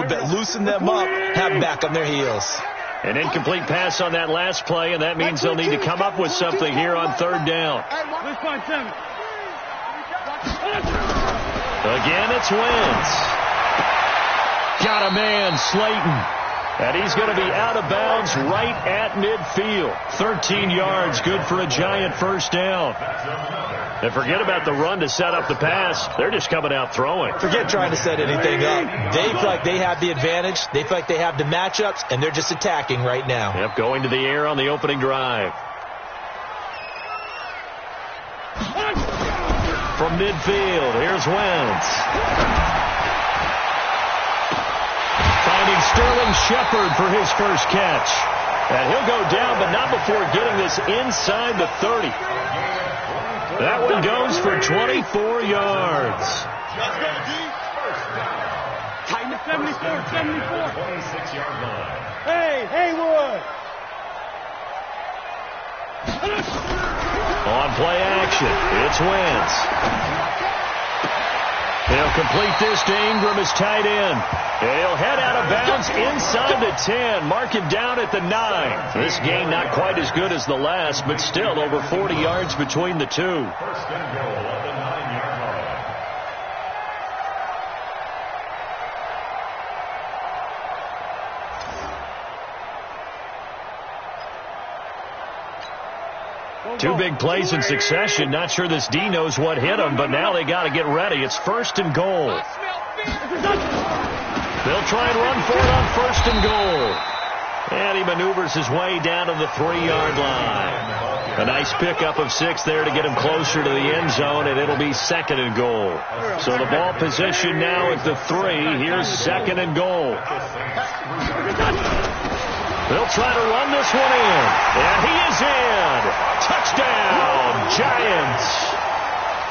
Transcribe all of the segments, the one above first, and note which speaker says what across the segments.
Speaker 1: little bit, loosen them up, have them back on their heels.
Speaker 2: An incomplete pass on that last play, and that means they'll need to come up with something here on third down. Again, it's Wentz. Got a man, Slayton. And he's going to be out of bounds right at midfield. 13 yards, good for a giant first down. And forget about the run to set up the pass. They're just coming out throwing.
Speaker 1: Forget trying to set anything up. They feel like they have the advantage. They feel like they have the matchups, and they're just attacking right now.
Speaker 2: Yep, going to the air on the opening drive. From midfield, here's Wentz. Finding Sterling Shepard for his first catch. And he'll go down, but not before getting this inside the 30. That one goes for 24 yards.
Speaker 3: Tighten the 74. 26-yard line. Hey, Haywood.
Speaker 2: On play action, it's Wentz. They'll complete this to Ingram as tight end. He'll head out of bounds inside the 10. Mark him down at the 9. This game not quite as good as the last, but still over 40 yards between the two. First and goal at the 9-yard line. Two big plays in succession. Not sure this D knows what hit him, but now they got to get ready. It's first and goal. They'll try and run for it on first and goal. And he maneuvers his way down to the 3-yard line. A nice pickup of 6 there to get him closer to the end zone, and it'll be second and goal. So the ball position now at the 3. Here's second and goal. They'll try to run this one in. And he is in. Touchdown, Giants.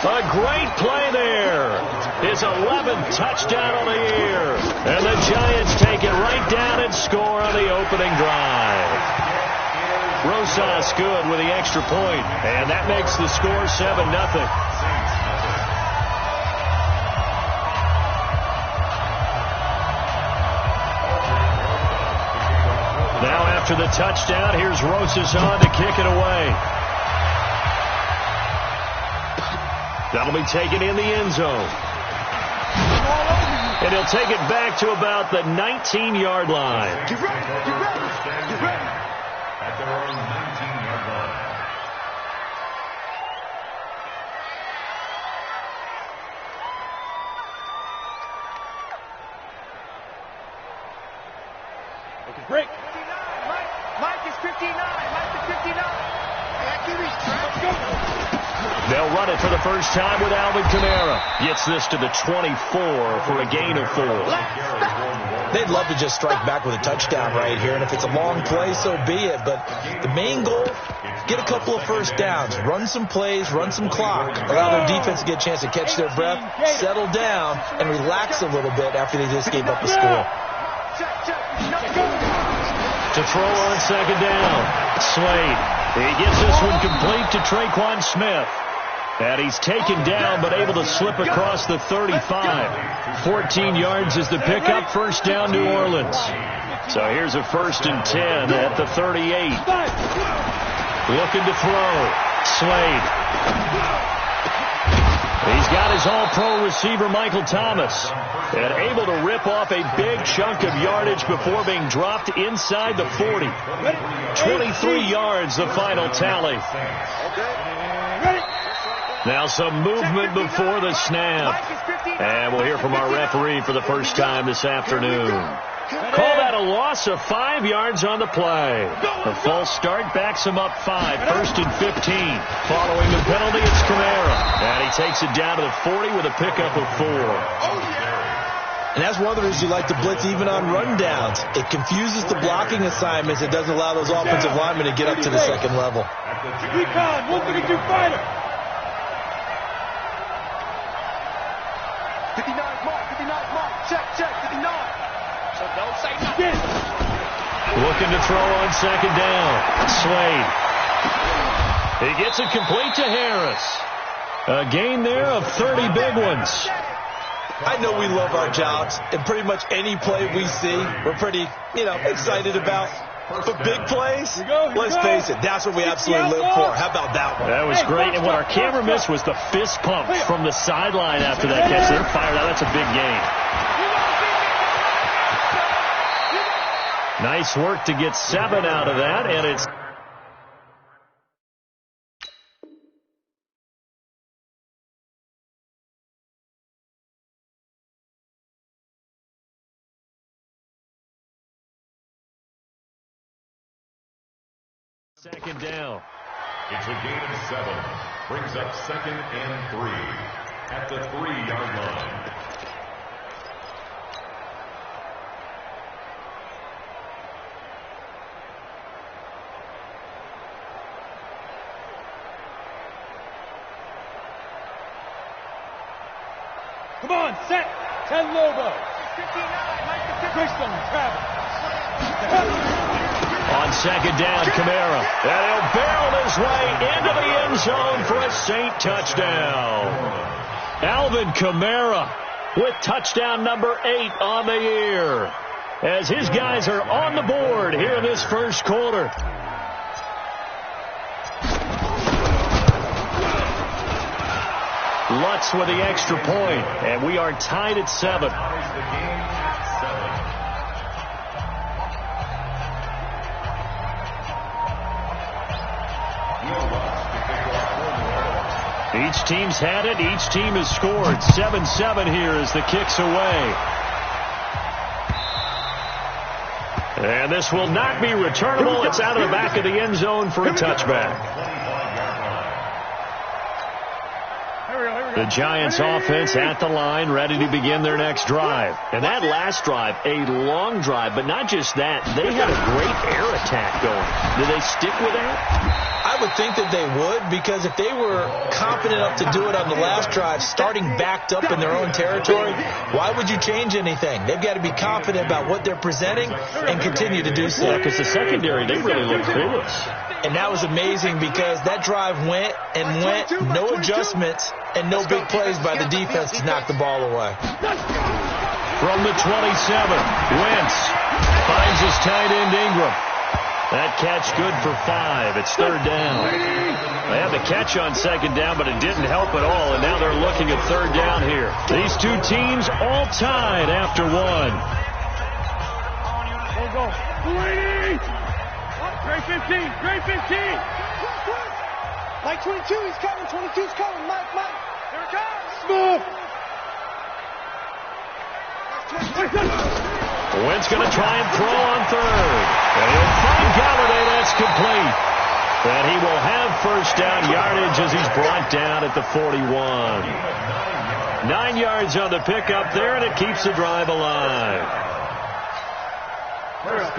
Speaker 2: A great play there. His 11th touchdown on the year. And the Giants take it right down and score on the opening drive. Rosas good with the extra point. And that makes the score 7-0. Now after the touchdown, here's Rosas on to kick it away. That'll be taken in the end zone. And he'll take it back to about the 19-yard line.
Speaker 3: Get ready.
Speaker 2: At their own 19-yard line.
Speaker 3: Break. 59. Mike is 59. Mike is 59. Let's go.
Speaker 2: They'll run it for the first time with Alvin Kamara. Gets this to the 24 for a gain of 4.
Speaker 1: They'd love to just strike back with a touchdown right here, and if it's a long play, so be it. But the main goal, get a couple of first downs, run some plays, run some clock, allow their defense to get a chance to catch their breath, settle down, and relax a little bit after they just gave up a score.
Speaker 2: To throw on second down, Slade. He gets this one complete to Traquan Smith. And he's taken down but able to slip across the 35. 14 yards is the pickup. First down, New Orleans. So here's a first and 10 at the 38. Looking to throw. Slade. He's got his all-pro receiver, Michael Thomas, and able to rip off a big chunk of yardage before being dropped inside the 40. 23 yards, the final tally. Now some movement before the snap. And we'll hear from our referee for the first time this afternoon. Call that a loss of 5 yards on the play. The false start backs him up 5. First and 15. Following the penalty, it's Kamara. And he takes it down to the 40 with a pickup of 4.
Speaker 1: And that's one of the reasons you like to blitz even on rundowns. It confuses the blocking assignments. It doesn't allow those offensive linemen to get up to the second level.
Speaker 3: Recon, 132 fighter. 59 mark, check, 59. So don't say nothing.
Speaker 2: Looking to throw on second down. Slade. He gets it complete to Harris. A gain there of 30 big ones.
Speaker 1: I know we love our jobs, and pretty much any play we see, we're pretty, excited about. But big plays, let's face it, that's what we absolutely live for. How about that one?
Speaker 2: That was great, and what our camera missed was the fist pump from the sideline after that catch. They're fired out. That's a big gain. Nice work to get 7 out of that, and it's... Second down.
Speaker 4: It's a gain of 7. Brings up 2nd and 3 at the 3-yard line.
Speaker 3: Come on, set. 10 logo. 59. Travis.
Speaker 2: On second down, Kamara. And he'll barrel his way into the end zone for a Saint touchdown. Alvin Kamara with touchdown number 8 on the year, as his guys are on the board here in this first quarter. Lutz with the extra point, and we are tied at 7. Each team's had it. Each team has scored. 7-7 here as the kick's away. And this will not be returnable. It's out of the back of the end zone for a touchback. The Giants offense at the line, ready to begin their next drive. And that last drive, a long drive, but not just that. They had a great air attack going. Did they stick with that?
Speaker 1: I would think that they would, because if they were confident enough to do it on the last drive, starting backed up in their own territory, why would you change anything? They've got to be confident about what they're presenting and continue to do so.
Speaker 2: Yeah, because the secondary, they really look clueless.
Speaker 1: And that was amazing, because that drive went, no adjustments, and no big plays by the defense to knock the ball away.
Speaker 2: From the 27, Wentz finds his tight end Ingram. That catch good for 5. It's 3rd down. They had the catch on 2nd down, but it didn't help at all, and now they're looking at 3rd down here. These two teams all tied after 1.
Speaker 3: Go. 280. Great 15. Great 15. Mike 22, he's coming. 22's coming. Mike. Here it comes. Move.
Speaker 2: Wentz going to try and throw on 3rd. And he'll find Galladay. That's complete. And he will have first down yardage as he's brought down at the 41. 9 yards on the pickup there, and it keeps the drive alive.
Speaker 3: Here we go.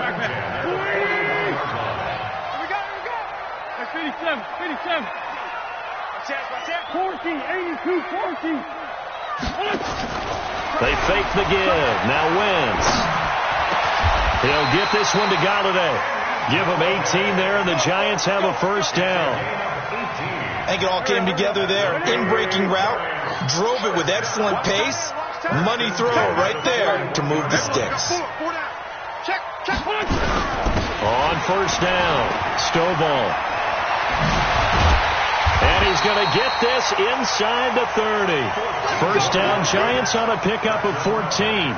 Speaker 3: 57. 14, 82, 14.
Speaker 2: They fake the give. Now Wentz. He'll get this one to Galladay. Give him 18 there, and the Giants have a first down.
Speaker 1: I think it all came together there. In-breaking route. Drove it with excellent pace. Money throw right there to move the sticks.
Speaker 2: On first down, Stovall. And he's going to get this inside the 30. First down, Giants on a pickup of 14.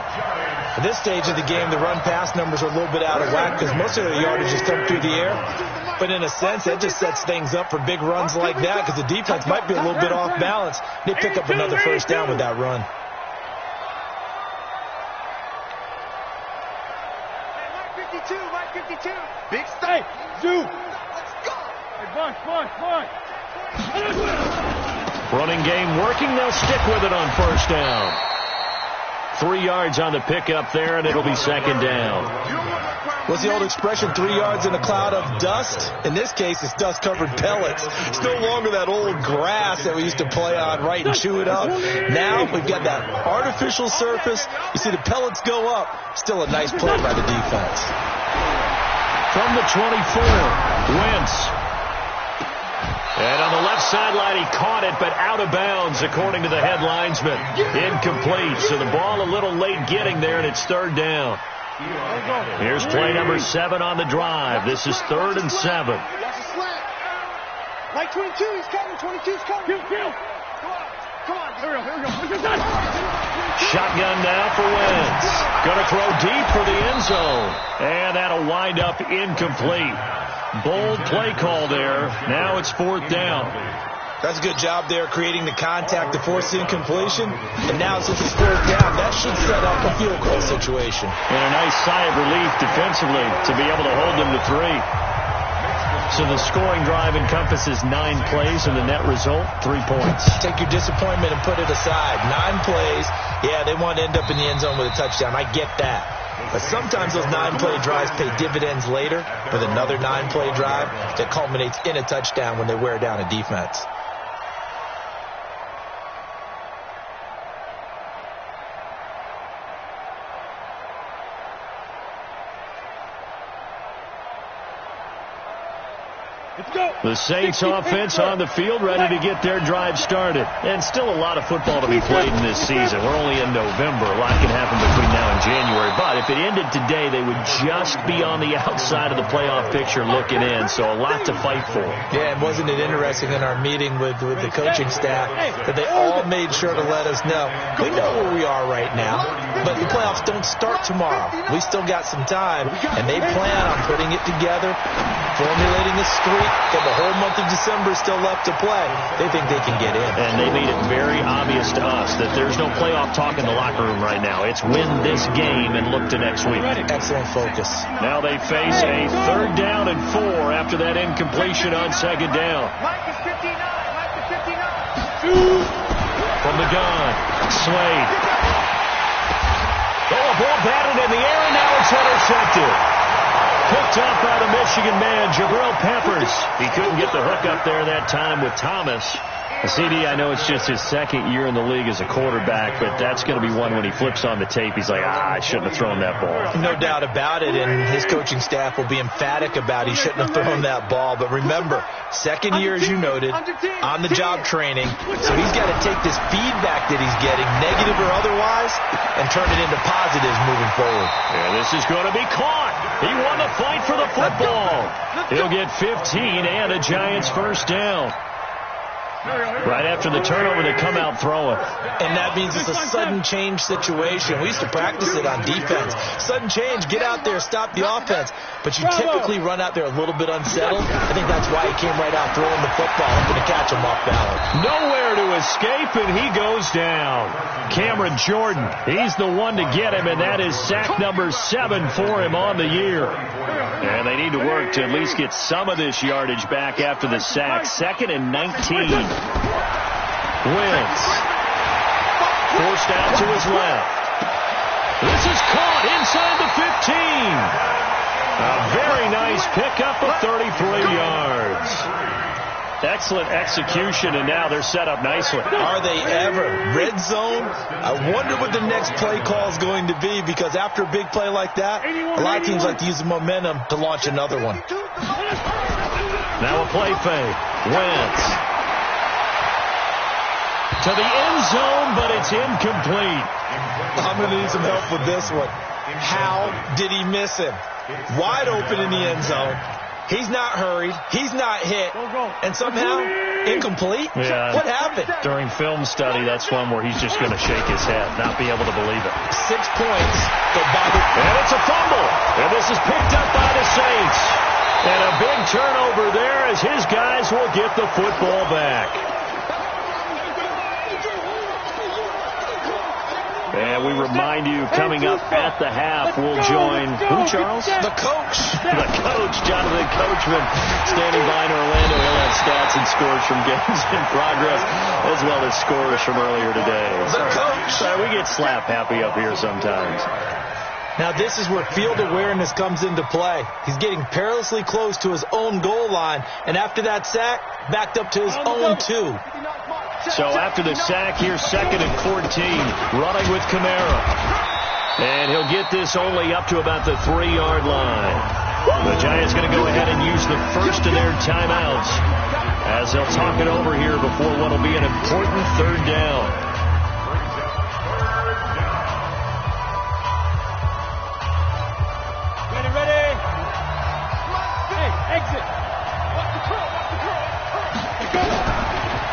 Speaker 1: At this stage of the game, the run-pass numbers are a little bit out of whack because most of their yardage is up through the air. But in a sense, that just sets things up for big runs like that because the defense might be a little bit off balance. They pick up another first down with that run.
Speaker 3: Mike 52. Big stay. Zoo. Let's go. Hey, Bunch.
Speaker 2: Running game working. They'll stick with it on first down. 3 yards on the pickup there, and it'll be second down.
Speaker 1: What's the old expression, 3 yards in a cloud of dust? In this case, it's dust-covered pellets. It's no longer that old grass that we used to play on, right, and chew it up. Now we've got that artificial surface. You see the pellets go up. Still a nice play by the defense.
Speaker 2: From the 24, Wentz. And on the left sideline, he caught it, but out of bounds, according to the head linesman. Incomplete, so the ball a little late getting there, and it's third down. Here's play number 7 on the drive. This is 3rd and 7.
Speaker 3: Mike 22, he's coming. 22's coming. Come on. Here we go.
Speaker 2: Shotgun now for Wentz. Going to throw deep for the end zone. And that'll wind up incomplete. Bold play call there. Now it's 4th down.
Speaker 1: That's a good job there, creating the contact to force the incompletion. And now since it's 4th down, that should set up a field goal situation.
Speaker 2: And a nice sigh of relief defensively to be able to hold them to 3. So the scoring drive encompasses 9 plays, and the net result, 3 points.
Speaker 1: Take your disappointment and put it aside. 9 plays. Yeah, they want to end up in the end zone with a touchdown. I get that. But sometimes those 9-play drives pay dividends later with another 9-play drive that culminates in a touchdown when they wear down a defense.
Speaker 2: The Saints offense on the field, ready to get their drive started. And still a lot of football to be played in this season. We're only in November. A lot can happen between now and January. But if it ended today, they would just be on the outside of the playoff picture looking in. So a lot to fight for.
Speaker 1: Yeah, and wasn't it interesting in our meeting with the coaching staff that they all made sure to let us know. We know where we are right now, but the playoffs don't start tomorrow. We still got some time, and they plan on putting it together, formulating a streak, and the whole month of December is still left to play. They think they can get in.
Speaker 2: And they made it very obvious to us that there's no playoff talk in the locker room right now. It's win this game and look to next week.
Speaker 1: Excellent focus.
Speaker 2: Now they face a 3rd down and 4 after that incompletion on 2nd down.
Speaker 3: Mike is 59. Mike is 59.
Speaker 2: From the gun, Slade. Oh, a ball batted in the air, and now it's intercepted. Picked up by the Michigan man, Jabril Peppers. He couldn't get the hook up there that time with Thomas. CD, I know it's just his 2nd year in the league as a quarterback, but that's going to be one when he flips on the tape. He's like, I shouldn't have thrown that ball.
Speaker 1: No doubt about it, and his coaching staff will be emphatic about he shouldn't have thrown that ball. But remember, 2nd year, as you noted, on-the-job training, so he's got to take this feedback that he's getting, negative or otherwise, and turn it into positives moving forward.
Speaker 2: Yeah, this is going to be caught. He won the fight for the football. He'll get 15 and a Giants 1st down. Right after the turnover, they come out throwing.
Speaker 1: And that means it's a sudden change situation. We used to practice it on defense. Sudden change, get out there, stop the offense. But you typically run out there a little bit unsettled. I think that's why he came right out throwing the football, hoping to catch him off balance.
Speaker 2: Nowhere to escape, and he goes down. Cameron Jordan, he's the one to get him, and that is sack number 7 for him on the year. And they need to work to at least get some of this yardage back after the sack. 2nd and 19. Wentz. Forced out to his left. This is caught inside the 15. A very nice pickup of 33 yards. Excellent execution, and now they're set up nicely.
Speaker 1: Are they ever? Red zone? I wonder what the next play call is going to be, because after a big play like that, a lot of teams like to use the momentum to launch another one.
Speaker 2: Now a play fake. Wentz. To the end zone, but it's incomplete.
Speaker 1: I'm going to need some help with this one. How did he miss him? Wide open in the end zone. He's not hurried. He's not hit. And somehow, incomplete?
Speaker 2: Yeah.
Speaker 1: What happened?
Speaker 2: During film study, that's one where he's just going to shake his head, not be able to believe it.
Speaker 1: 6 points.
Speaker 2: And it's a fumble. And this is picked up by the Saints. And a big turnover there as his guys will get the football back. And we remind you, coming up at the half, we'll join who, Charles?
Speaker 1: The coach.
Speaker 2: The coach, Jonathan Coachman, standing by in Orlando. He'll have stats and scores from games in progress, as well as scores from earlier today.
Speaker 1: The coach.
Speaker 2: We get slap happy up here sometimes.
Speaker 1: Now this is where field awareness comes into play. He's getting perilously close to his own goal line, and after that sack, backed up to his own 2.
Speaker 2: So after the sack here, 2nd and 14, running with Kamara. And he'll get this only up to about the 3-yard line. The Giants going to go ahead and use the first of their timeouts as they'll talk it over here before what will be an important third down.
Speaker 3: Ready. Hey, exit. Watch the curl.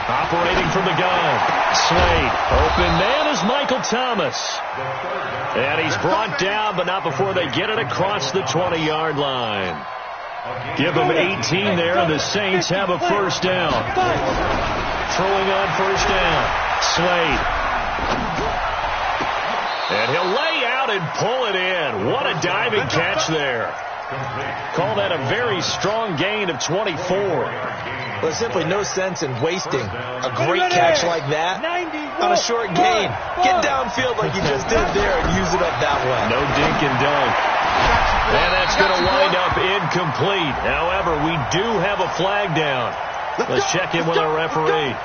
Speaker 2: Operating from the gun. Slade. Open man is Michael Thomas. And he's brought down, but not before they get it across the 20-yard line. Give them 18 there, and the Saints have a first down. Throwing on first down. Slade. And he'll lay out and pull it in. What a diving catch there. Call that a very strong gain of 24.
Speaker 1: Well, there's simply no sense in wasting a great catch like that on a short gain. Get downfield like you just did there and use it up that way.
Speaker 2: No dink and dunk. And that's going to wind up incomplete. However, we do have a flag down. Let's check in with our referee.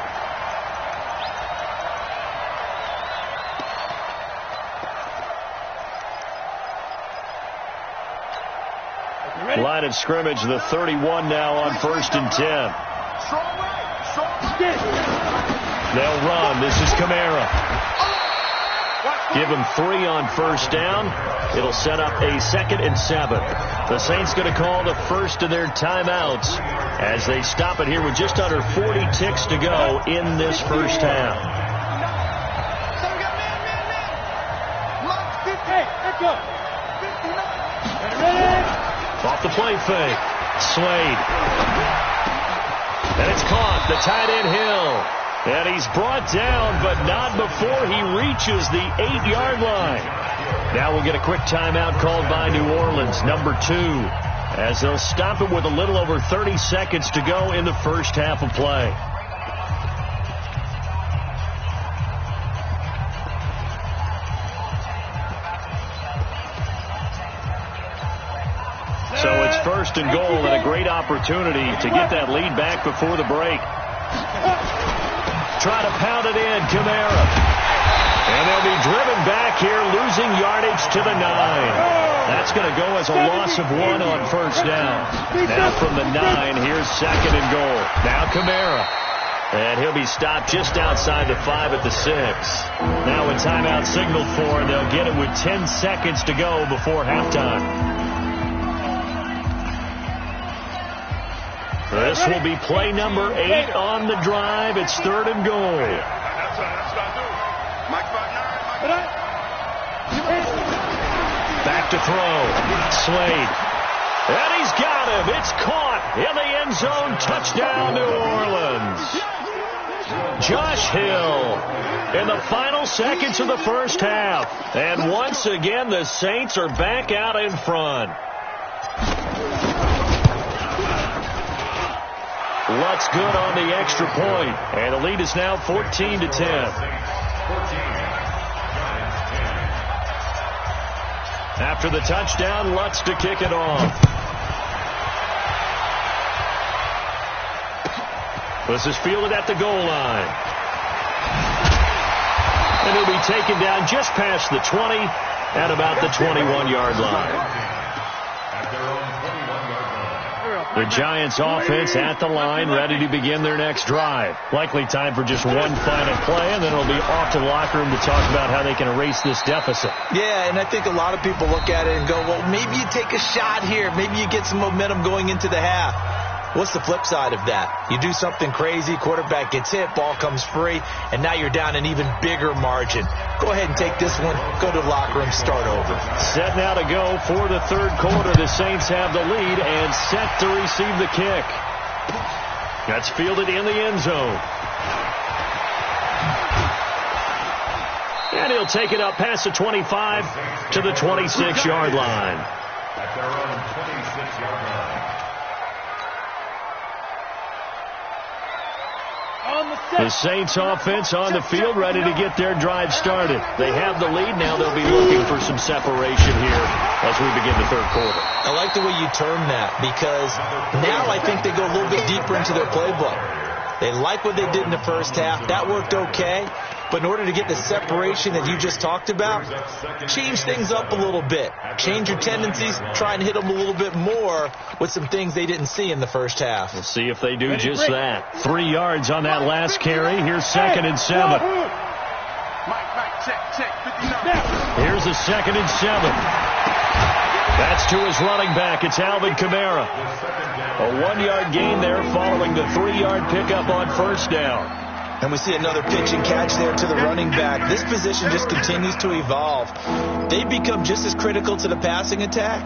Speaker 2: Line of scrimmage, the 31 now on 1st and 10. They'll run. This is Kamara. Give him 3 on first down. It'll set up a 2nd and 7. The Saints going to call the first of their timeouts as they stop it here with just under 40 ticks to go in this first half. Off the play fake. Slade. And it's caught. The tight end Hill. And he's brought down, but not before he reaches the 8-yard line. Now we'll get a quick timeout called by New Orleans, number 2, as they'll stop it with a little over 30 seconds to go in the first half of play. So it's 1st and goal and a great opportunity to get that lead back before the break. Try to pound it in, Kamara. And they'll be driven back here, losing yardage to the 9. That's going to go as a loss of 1 on first down. Now from the 9, here's 2nd and goal. Now Kamara. And he'll be stopped just outside the 5 at the 6. Now with timeout signaled for, they'll get it with 10 seconds to go before halftime. This will be play number 8 on the drive. It's 3rd and goal. Back to throw. Slade. And he's got him. It's caught in the end zone. Touchdown, New Orleans. Josh Hill in the final seconds of the first half. And once again, the Saints are back out in front. Lutz good on the extra point, and the lead is now 14-10. After the touchdown, Lutz to kick it off. This is fielded at the goal line. And he'll be taken down just past the 20 at about the 21-yard line. The Giants offense at the line, ready to begin their next drive. Likely time for just one final play, and then it'll be off to the locker room to talk about how they can erase this deficit.
Speaker 1: Yeah, and I think a lot of people look at it and go, well, maybe you take a shot here. Maybe you get some momentum going into the half. What's the flip side of that? You do something crazy, quarterback gets hit, ball comes free, and now you're down an even bigger margin. Go ahead and take this one, go to the locker room, start over.
Speaker 2: Set now to go for the third quarter. The Saints have the lead and set to receive the kick. That's fielded in the end zone. And he'll take it up past the 25 to the 26-yard line.
Speaker 4: At their own 26-yard line.
Speaker 2: The Saints offense on the field, ready to get their drive started. They have the lead. Now they'll be looking for some separation here as we begin the third quarter.
Speaker 1: I like the way you term that, because now I think they go a little bit deeper into their playbook. They like what they did in the first half. That worked okay. But in order to get the separation that you just talked about, change things up a little bit. Change your tendencies, try and hit them a little bit more with some things they didn't see in the first half.
Speaker 2: We'll see if they do just that. 3 yards on that last carry. Here's 2nd and 7. Here's a 2nd and 7. That's to his running back. It's Alvin Kamara. A 1-yard gain there following the 3-yard pickup on first down.
Speaker 1: And we see another pitch and catch there to the running back. This position just continues to evolve. They've become just as critical to the passing attack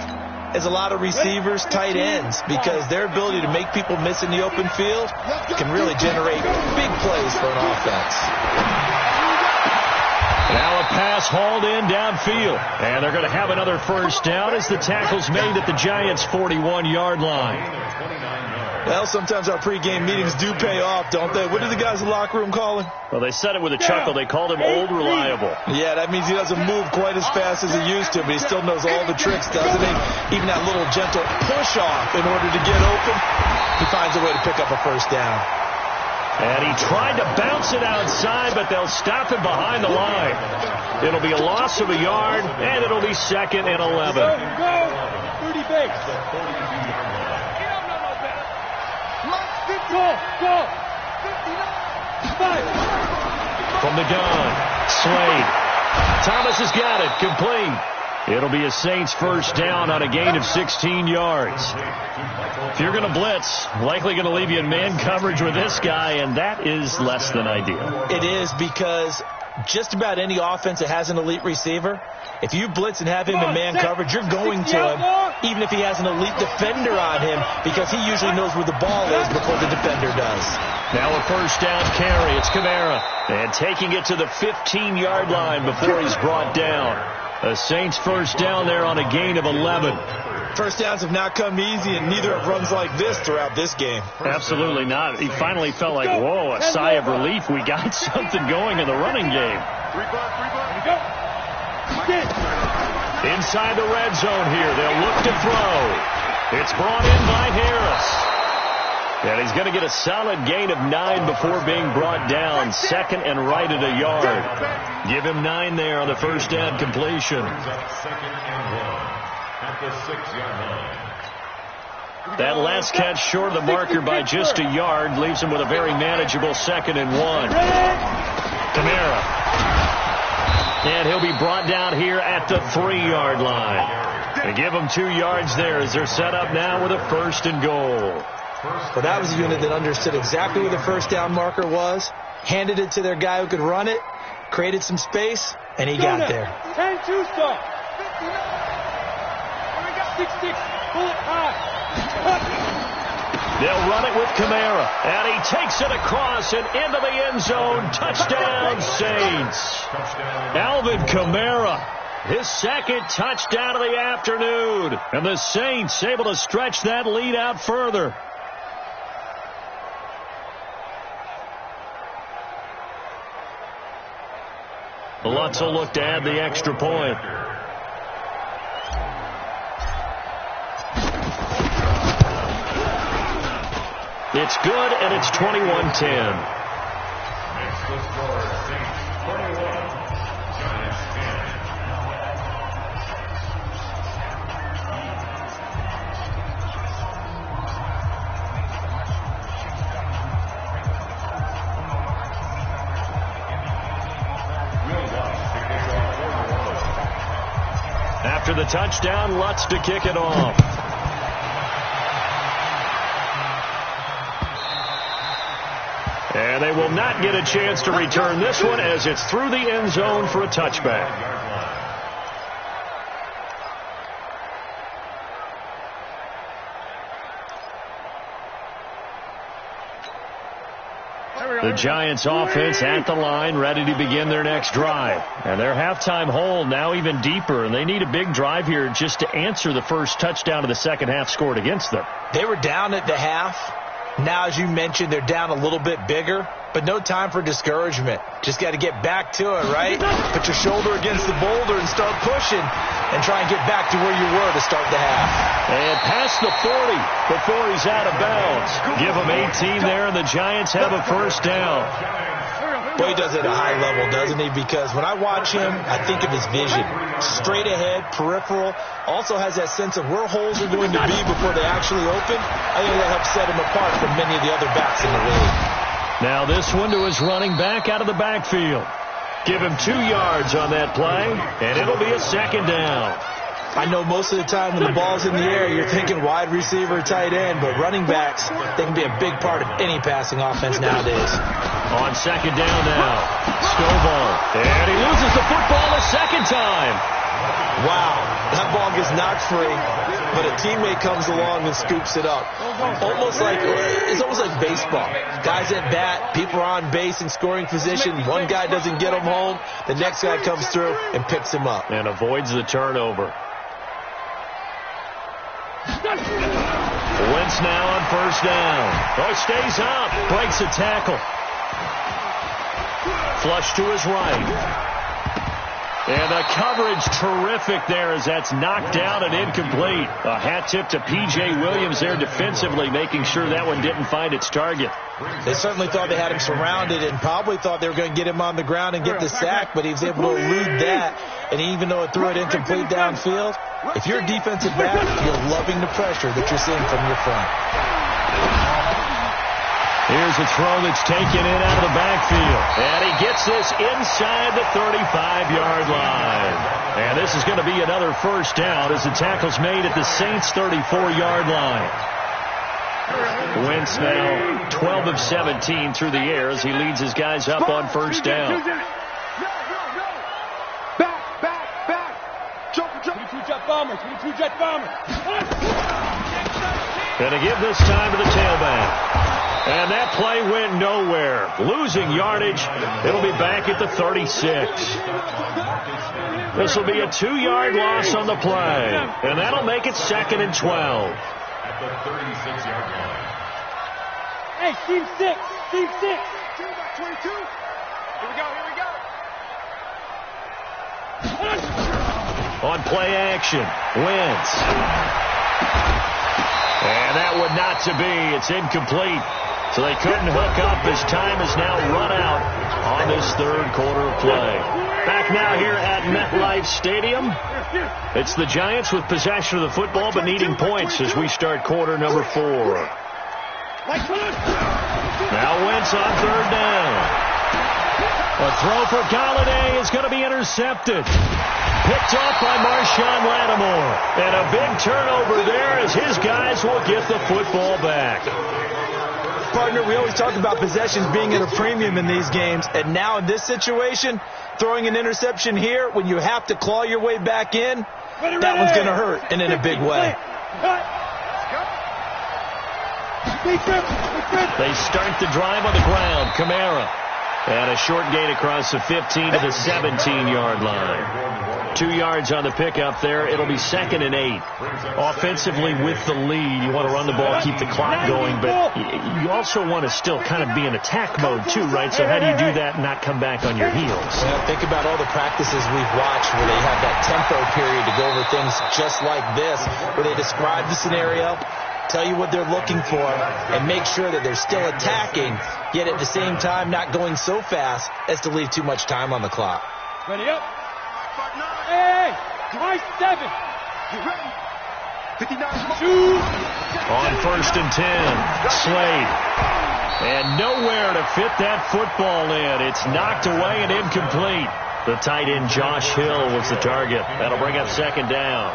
Speaker 1: as a lot of receivers, tight ends, because their ability to make people miss in the open field can really generate big plays for an offense.
Speaker 2: Now a pass hauled in downfield. And they're going to have another first down as the tackle's made at the Giants' 41-yard line.
Speaker 1: Well, sometimes our pregame meetings do pay off, don't they? What do the guys in the locker room call him?
Speaker 2: Well, they said it with a chuckle. They called him Old Reliable.
Speaker 1: Yeah, that means he doesn't move quite as fast as he used to, but he still knows all the tricks, doesn't he? Even that little gentle push-off in order to get open, he finds a way to pick up a first down.
Speaker 2: And he tried to bounce it outside, but they'll stop him behind the line. It'll be a loss of a yard, and it'll be 2nd and 11.
Speaker 3: Go, 30 base. Go. 59.
Speaker 2: From the gun, Slade. Thomas has got it, complete. It'll be a Saints first down on a gain of 16 yards. If you're going to blitz, likely going to leave you in man coverage with this guy, and that is less than ideal.
Speaker 1: It is, because just about any offense that has an elite receiver, if you blitz and have him in man coverage, you're going to him, even if he has an elite defender on him, because he usually knows where the ball is before the defender does.
Speaker 2: Now a first down carry. It's Kamara. And taking it to the 15-yard line before he's brought down. A Saints first down there on a gain of 11.
Speaker 1: First downs have not come easy, and neither have runs like this throughout this game.
Speaker 2: Absolutely not. He finally felt like, whoa, a sigh of relief. We got something going in the running game. Inside the red zone here. They'll look to throw. It's brought in by Harris. And he's going to get a solid gain of 9 before being brought down. 2nd and right at a yard. Give him 9 there on the first down completion.
Speaker 4: 2nd and 1 at the 6-yard line.
Speaker 2: That last catch short of the marker by just a yard leaves him with a very manageable 2nd and 1. Kamara. And he'll be brought down here at the 3-yard line. They give him 2 yards there as they're set up now with a 1st and goal.
Speaker 1: Well, that was a unit that understood exactly where the first down marker was, handed it to their guy who could run it, created some space, and he got there.
Speaker 3: 10-2 stop. 6-6. Pull it high.
Speaker 2: They'll run it with Kamara, and he takes it across and into the end zone. Touchdown, Saints. Alvin Kamara, his 2nd touchdown of the afternoon, and the Saints able to stretch that lead out further. Lutz will look to add the extra point. It's good, and it's 21-10.
Speaker 4: Makes the score Saints 21, Giants 10.
Speaker 2: After the touchdown, Lutz to kick it off. And they will not get a chance to return this one as it's through the end zone for a touchback. The Giants offense at the line, ready to begin their next drive. And their halftime hole now even deeper, and they need a big drive here just to answer the first touchdown of the second half scored against them.
Speaker 1: They were down at the half. Now, as you mentioned, they're down a little bit bigger, but no time for discouragement. Just got to get back to it, right? Put your shoulder against the boulder and start pushing and try and get back to where you were to start the half.
Speaker 2: And past the 40 before he's out of bounds. Give them 18 there, and the Giants have a first down.
Speaker 1: Well, he does it at a high level, doesn't he? Because when I watch him, I think of his vision. Straight ahead, peripheral. Also has that sense of where holes are going to be before they actually open. I think that helps set him apart from many of the other backs in the league.
Speaker 2: Now this one to his running back out of the backfield. Give him 2 yards on that play, and it'll be a second down.
Speaker 1: I know most of the time when the ball's in the air, you're thinking wide receiver, tight end, but running backs, they can be a big part of any passing offense nowadays.
Speaker 2: On second down now, Stovall, and he loses the football a second time.
Speaker 1: Wow, that ball gets knocked free, but a teammate comes along and scoops it up. It's almost like baseball. Guys at bat, people are on base in scoring position. One guy doesn't get him home, the next guy comes through and picks him up.
Speaker 2: And avoids the turnover. Wentz now on first down. Oh, stays up. Breaks a tackle. Flush to his right. And the coverage terrific there as that's knocked down and incomplete. A hat tip to P.J. Williams there defensively, making sure that one didn't find its target.
Speaker 1: They certainly thought they had him surrounded and probably thought they were going to get him on the ground and get the sack, but he was able to elude that. And even though it threw it incomplete downfield, if you're a defensive back, you're loving the pressure that you're seeing from your front.
Speaker 2: Here's a throw that's taken in out of the backfield. And he gets this inside the 35-yard line. And this is going to be another first down as the tackle's made at the Saints' 34-yard line. Wentz now 12 of 17 through the air as he leads his guys up on first down. Going to give this time to the tailback. And that play went nowhere. Losing yardage. It'll be back at the 36. This will be a 2-yard loss on the play. And that'll make it 2nd and 12.
Speaker 4: At the 36-yard line.
Speaker 3: Hey, Team 6. Team 6. 22. Here we go.
Speaker 2: On play action. Wentz. And that would not to be. It's incomplete. So they couldn't hook up as time has now run out on this third quarter of play. Back now here at MetLife Stadium. It's the Giants with possession of the football but needing points as we start quarter number 4. Now Wentz on third down. A throw for Golladay is going to be intercepted. Picked off by Marshawn Lattimore. And a big turnover there as his guys will get the football back.
Speaker 1: Partner, we always talk about possessions being at a premium in these games, and now in this situation, throwing an interception here when you have to claw your way back in, that one's going to hurt, and in a big way.
Speaker 2: They start the drive on the ground. Kamara. And a short gain across the 15 to the 17-yard line. 2 yards on the pickup there. It'll be 2nd and 8. Offensively with the lead, you want to run the ball, keep the clock going, but you also want to still kind of be in attack mode too, right? So how do you do that and not come back on your heels?
Speaker 1: Well, think about all the practices we've watched where they have that tempo period to go over things just like this, where they describe the scenario, tell you what they're looking for, and make sure that they're still attacking, yet at the same time not going so fast as to leave too much time on the clock.
Speaker 3: Ready up. Hey, 7.
Speaker 2: On 1st and 10, Slade. And nowhere to fit that football in. It's knocked away and incomplete. The tight end Josh Hill was the target. That'll bring up 2nd down.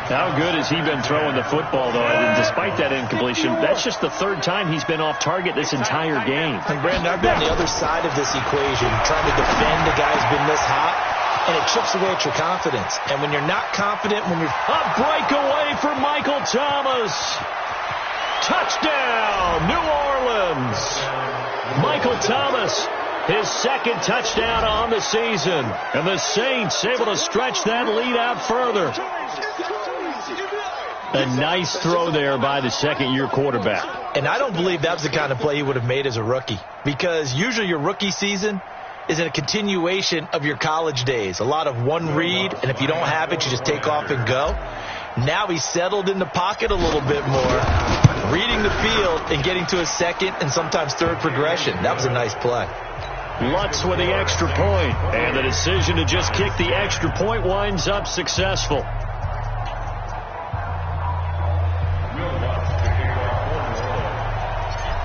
Speaker 2: How good has he been throwing the football, though? And despite that incompletion, that's just the 3rd time he's been off target this entire game.
Speaker 1: And Brandon, I've been on the other side of this equation, trying to defend a guy who's been this hot, and it chips away at your confidence. And when you're not confident, when you're...
Speaker 2: A breakaway for Michael Thomas. Touchdown, New Orleans. Michael Thomas, his 2nd touchdown on the season. And the Saints able to stretch that lead out further. A nice throw there by the 2nd-year quarterback.
Speaker 1: And I don't believe that was the kind of play he would have made as a rookie. Because usually your rookie season is a continuation of your college days. A lot of one read, and if you don't have it, you just take off and go. Now he's settled in the pocket a little bit more, reading the field and getting to a 2nd and sometimes 3rd progression. That was a nice play.
Speaker 2: Lutz with the extra point. And the decision to just kick the extra point winds up successful.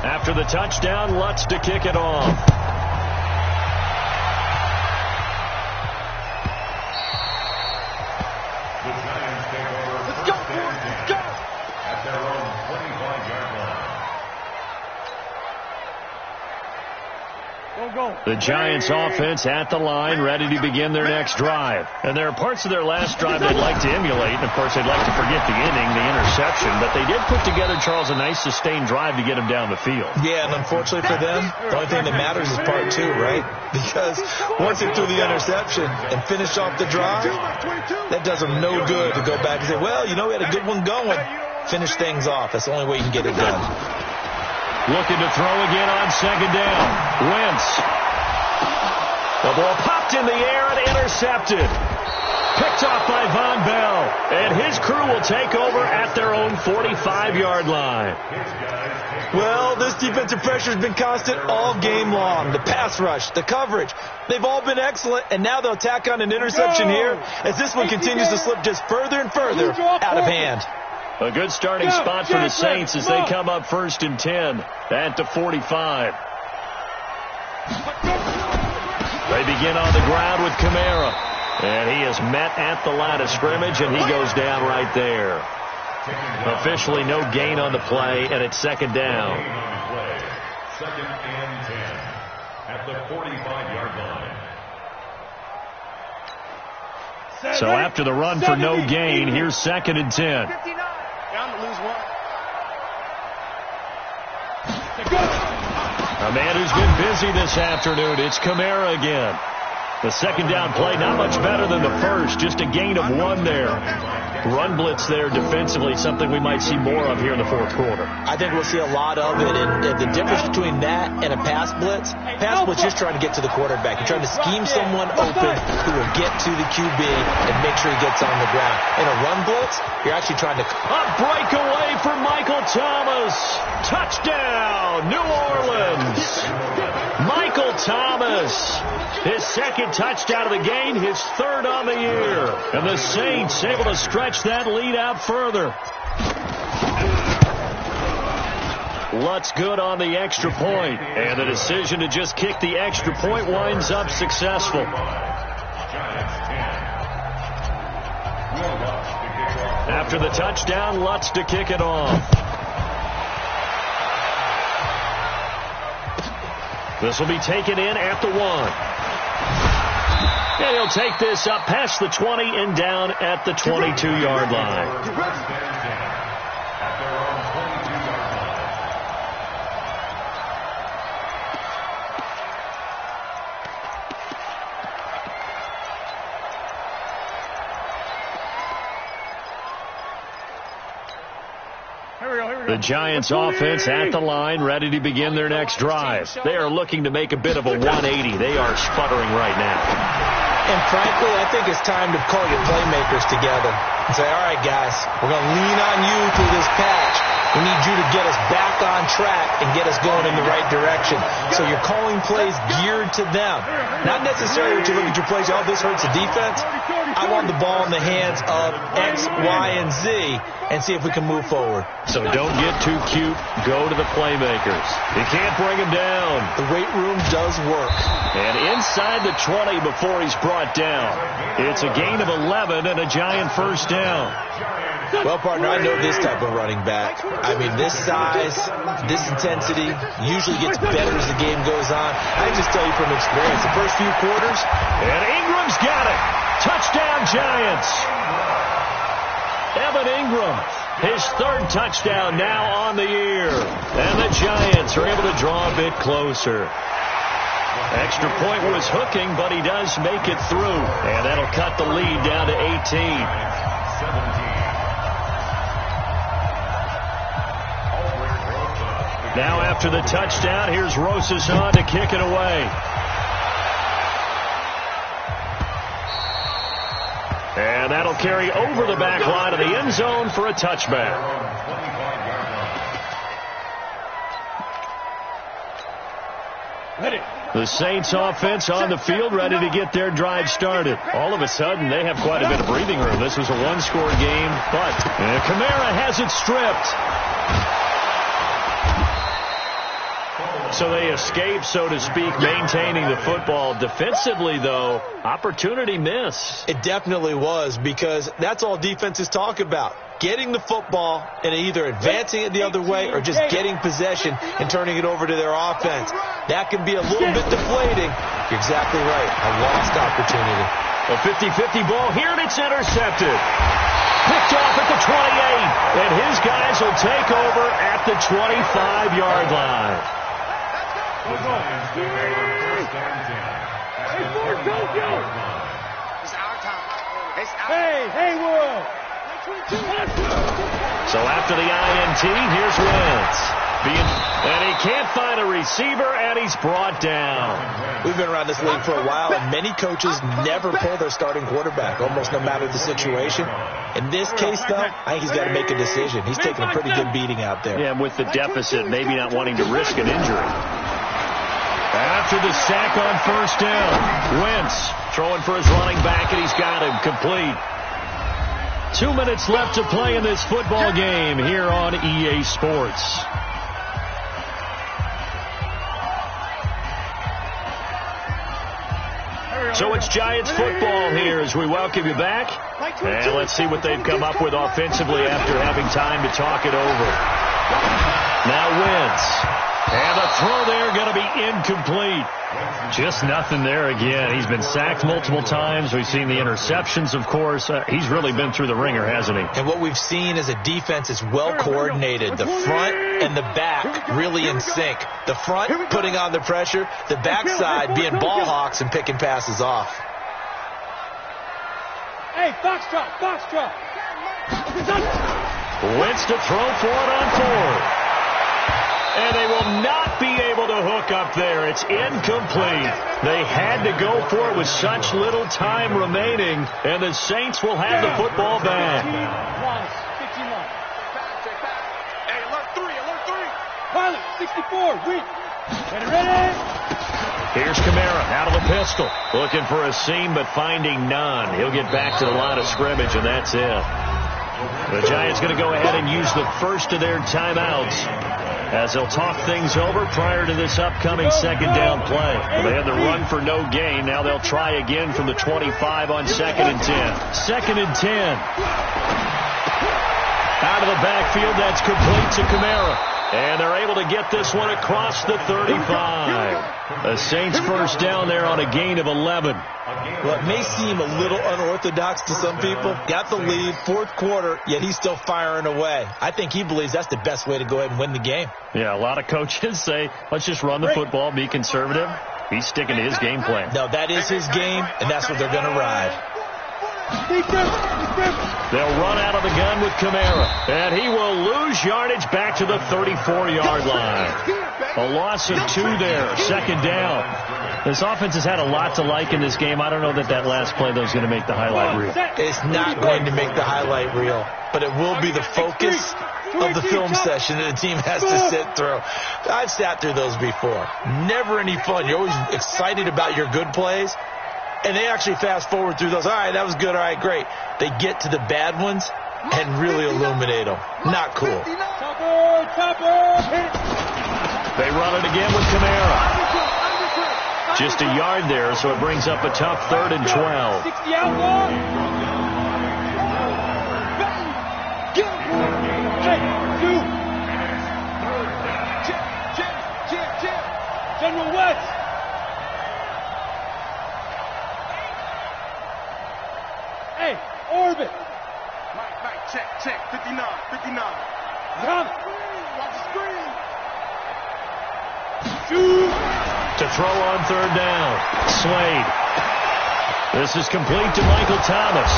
Speaker 2: After the touchdown, Lutz to kick it off. The Giants offense at the line, ready to begin their next drive. And there are parts of their last drive they'd like to emulate. And, of course, they'd like to forget the inning, the interception. But they did put together, Charles, a nice sustained drive to get them down the field.
Speaker 1: Yeah, and unfortunately for them, the only thing that matters is part two, right? Because once they threw the interception and finished off the drive, that does them no good to go back and say, well, you know, we had a good one going. Finish things off. That's the only way you can get it done.
Speaker 2: Looking to throw again on second down. Wentz. The ball popped in the air and intercepted. Picked off by Von Bell. And his crew will take over at their own 45-yard line.
Speaker 1: Well, this defensive pressure has been constant all game long. The pass rush, the coverage, they've all been excellent. And now they'll tack on an interception here as this one continues to slip just further and further out of hand.
Speaker 2: A good starting spot for the Saints as they come up 1st and 10 at the 45. They begin on the ground with Kamara. And he is met at the line of scrimmage, and he goes down right there. Officially no gain on the play, and it's second down.
Speaker 4: Second and 10 at the 45-yard line.
Speaker 2: So after the run for no gain, here's 2nd and 10.
Speaker 3: Down to lose one.
Speaker 2: A man who's been busy this afternoon. It's Kamara again. The second down play, not much better than the first. Just a gain of 1 there. Run blitz there defensively, something we might see more of here in the fourth quarter.
Speaker 1: I think we'll see a lot of it. And the difference between that and a pass blitz just trying to get to the quarterback. You're trying to scheme someone open who will get to the QB and make sure he gets on the ground. In a run blitz, you're actually trying to...
Speaker 2: A breakaway for Michael Thomas. Touchdown, New Orleans. Michael Thomas. His second touchdown of the game, his 3rd on the year. And the Saints able to stretch that lead out further. Lutz good on the extra point. And the decision to just kick the extra point winds up successful. After the touchdown, Lutz to kick it off. This will be taken in at the 1. And he'll take this up past the 20 and down at the 22-yard line. The Giants offense at the line, ready to begin their next drive. They are looking to make a bit of a 180. They are sputtering right now.
Speaker 1: And frankly, I think it's time to call your playmakers together and say, all right, guys, we're going to lean on you through this patch. We need you to get us back on track and get us going in the right direction. So you're calling plays geared to them. Not necessarily that you look at your plays, oh, this hurts the defense. I want the ball in the hands of X, Y, and Z and see if we can move forward.
Speaker 2: So don't get too cute. Go to the playmakers. You can't bring them down.
Speaker 1: The weight room does work.
Speaker 2: And inside the 20 before he's brought down. It's a gain of 11 and a Giant 1st down.
Speaker 1: Well, partner, I know this type of running back. I mean, this size, this intensity usually gets better as the game goes on. I can just tell you from experience, the first few quarters.
Speaker 2: And Ingram's got it. Touchdown, Giants. Evan Ingram, his 3rd touchdown now on the year. And the Giants are able to draw a bit closer. Extra point was hooking, but he does make it through. And that'll cut the lead down to 18. Now after the touchdown, here's Rosas on to kick it away. And that'll carry over the back line of the end zone for a touchback.
Speaker 3: Ready.
Speaker 2: The Saints offense on the field, ready to get their drive started. All of a sudden, they have quite a bit of breathing room. This was a one-score game, but Kamara has it stripped. So they escape, so to speak, maintaining the football. Defensively, though, opportunity miss.
Speaker 1: It definitely was, because that's all defenses talk about. Getting the football and either advancing it the other way or just getting possession and turning it over to their offense. That can be a little bit deflating. You're exactly right. A lost opportunity.
Speaker 2: A 50-50 ball here, and it's intercepted. Picked off at the 28, and his guys will take over at the 25-yard line.
Speaker 3: Hey, Haywood!
Speaker 2: So after the INT, here's Wentz. And he can't find a receiver, and he's brought down.
Speaker 1: We've been around this league for a while, and many coaches never pull their starting quarterback, almost no matter the situation. In this case, though, I think he's got to make a decision. He's taking a pretty good beating out there.
Speaker 2: Yeah, and with the deficit, maybe not wanting to risk an injury. After the sack on first down, Wentz throwing for his running back, and he's got him complete. 2 minutes left to play in this football game here on EA Sports. So it's Giants football here as we welcome you back. And let's see what they've come up with offensively after having time to talk it over. Now Wentz. And the throw there going to be incomplete. Just nothing there again. He's been sacked multiple times. We've seen the interceptions, of course. He's really been through the ringer, hasn't he?
Speaker 1: And what we've seen is a defense that's well coordinated. The front and the back really in sync. The front putting on the pressure. The backside being ball hawks and picking passes off.
Speaker 3: Hey, Foxtrot.
Speaker 2: Wentz to throw for it on fourth. And they will not be able to hook up there. It's incomplete. They had to go for it with such little time remaining, and the Saints will have the football back.
Speaker 3: Hey, alert 3. Pilot, 64, ready.
Speaker 2: Here's Kamara out of the pistol. Looking for a seam, but finding none. He'll get back to the line of scrimmage, and that's it. The Giants going to go ahead and use the first of their timeouts as they'll talk things over prior to this upcoming second down play. Well, they had the run for no gain. Now they'll try again from the 25 on 2nd and 10. 2nd and 10. Out of the backfield, that's complete to Kamara. And they're able to get this one across the 35. The Saints first down there on a gain of 11.
Speaker 1: Well, it may seem a little unorthodox to some people. Got the lead, fourth quarter, yet he's still firing away. I think he believes that's the best way to go ahead and win the game.
Speaker 2: Yeah, a lot of coaches say, let's just run the football, be conservative. He's sticking to his game plan.
Speaker 1: No, that is his game, and that's what they're going to ride.
Speaker 2: They'll run out of the gun with Kamara, and he will lose yardage back to the 34-yard line. A loss of 2 there, second down. This offense has had a lot to like in this game. I don't know that last play, though, is going to make the highlight reel.
Speaker 1: It's not going to make the highlight reel, but it will be the focus of the film session that the team has to sit through. I've sat through those before. Never any fun. You're always excited about your good plays. And they actually fast forward through those. All right, that was good. All right, great. They get to the bad ones and really illuminate them. Not cool.
Speaker 2: They run it again with Kamara. Just a yard there, so it brings up a tough 3rd and 12.
Speaker 3: 60 outlaw. Hey, 2. General West. Hey, orbit. Mike, check. 59. Got it. Watch the screen. Shoot.
Speaker 2: To throw on 3rd down. Slade. This is complete to Michael Thomas.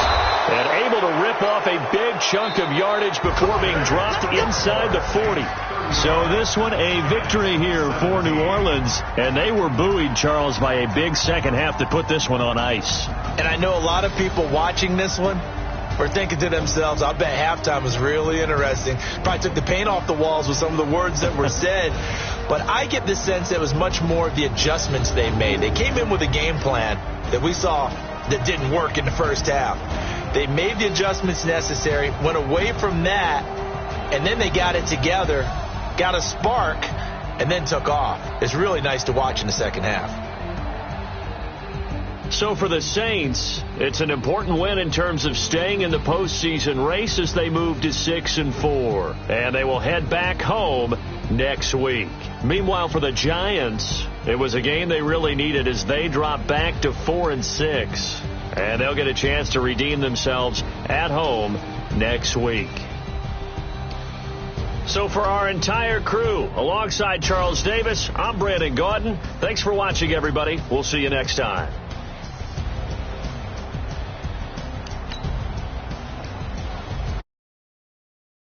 Speaker 2: And able to rip off a big chunk of yardage before being dropped inside the 40. So this one a victory here for New Orleans. And they were buoyed, Charles, by a big second half to put this one on ice.
Speaker 1: And I know a lot of people watching this one were thinking to themselves, I bet halftime was really interesting. Probably took the paint off the walls with some of the words that were said. But I get the sense that it was much more of the adjustments they made. They came in with a game plan that we saw that didn't work in the first half. They made the adjustments necessary, went away from that, and then they got it together, got a spark, and then took off. It's really nice to watch in the second half.
Speaker 2: So for the Saints, it's an important win in terms of staying in the postseason race as they move to 6-4. And they will head back home next week. Meanwhile, for the Giants, it was a game they really needed as they drop back to 4-6. And they'll get a chance to redeem themselves at home next week. So for our entire crew, alongside Charles Davis, I'm Brandon Gaudin. Thanks for watching, everybody. We'll see you next time.